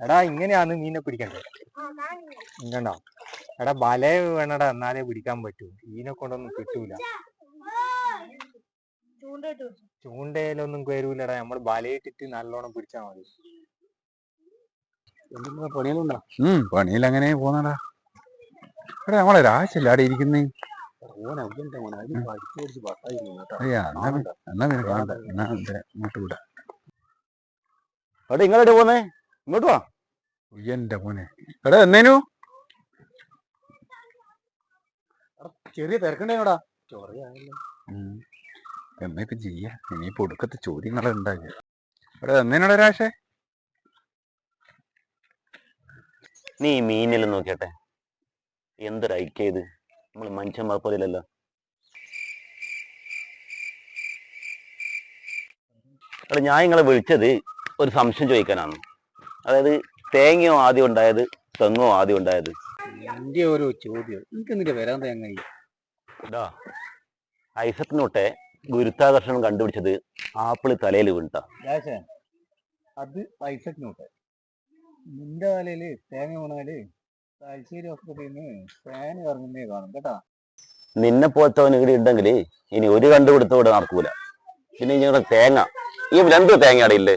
എടാ ഇങ്ങനെയാന്ന് മീനെ പിടിക്കണ്ടേ? ഇങ്ങണ്ടോ? എടാ ബല വേണടാ, എന്നാലേ പിടിക്കാൻ പറ്റൂ. മീനെ കൊണ്ടൊന്നും കിട്ടൂല. ചൂണ്ടയിലൊന്നും കയറൂലടാ, നമ്മള് ബലയിട്ടിട്ട് നല്ലോണം പിടിച്ചാ മതി. പണിയിലുണ്ടോ? പണിയിൽ അങ്ങനെ പോന്നടാ. എടാ നമ്മളെ രാശല്ലേ അവിടെ ഇരിക്കുന്നേ? എന്നാ പിന്നെ കാണണ്ട, എന്നാ ഇങ്ങോട്ട് വിടാ. എടാ ഇങ്ങളെവിടെ പോന്നേ? ഇങ്ങോട്ട് വാ. എന്റെ മോനെ, എടാ എന്നേനു ചെറിയ തിരക്കുണ്ടേനോടാ. എന്നാ ഇപ്പൊ ചെയ്യാ? ഇനിയിപ്പോ ഒടുക്കത്തെ ചോദ്യങ്ങളെ ഉണ്ടാകുക. എടാ എന്നേനോടാ രാശേ? നീ മീനിലും നോക്കിയട്ടെ, എന്തൊരു ഐക്യ ഇത്. നമ്മൾ മനുഷ്യന്മാർ പോലെയല്ലല്ലോ. എടാ ഞാൻ നിങ്ങളെ വിളിച്ചത് ഒരു സംശയം ചോദിക്കാനാണ്. അതായത് തേങ്ങയോ ആദ്യം ഉണ്ടായത്, തെങ്ങോ ആദ്യം ഉണ്ടായത്? എന്റെ ഓരോ ചോദ്യം എനിക്ക് എന്നിട്ട് വരാൻ തേങ്ങ. ഇതാ ഐസക് ന്യൂട്ടൻ ഗുരുത്വാകർഷണം കണ്ടുപിടിച്ചത് ആപ്പിള് തലയിൽ വീണിട്ടാ. അത് ഐസക് ന്യൂട്ടൻ. നിന്റെ തലയില് തേങ്ങ വീണാല് തലശ്ശേരി ഹോസ്പിറ്റലിൽ നിന്ന് ഫാൻ ഇറങ്ങുന്നേ കാണും കേട്ടാ. നിന്നെ പോലത്തവൻ ഇവിടെ ഉണ്ടെങ്കിൽ ഇനി ഒരു കണ്ടുപിടുത്തം ഇവിടെ നടക്കൂല. പിന്നെ ഇങ്ങനെ തേങ്ങ, ഈ രണ്ട് തേങ്ങ അവിടെ ഇല്ലേ?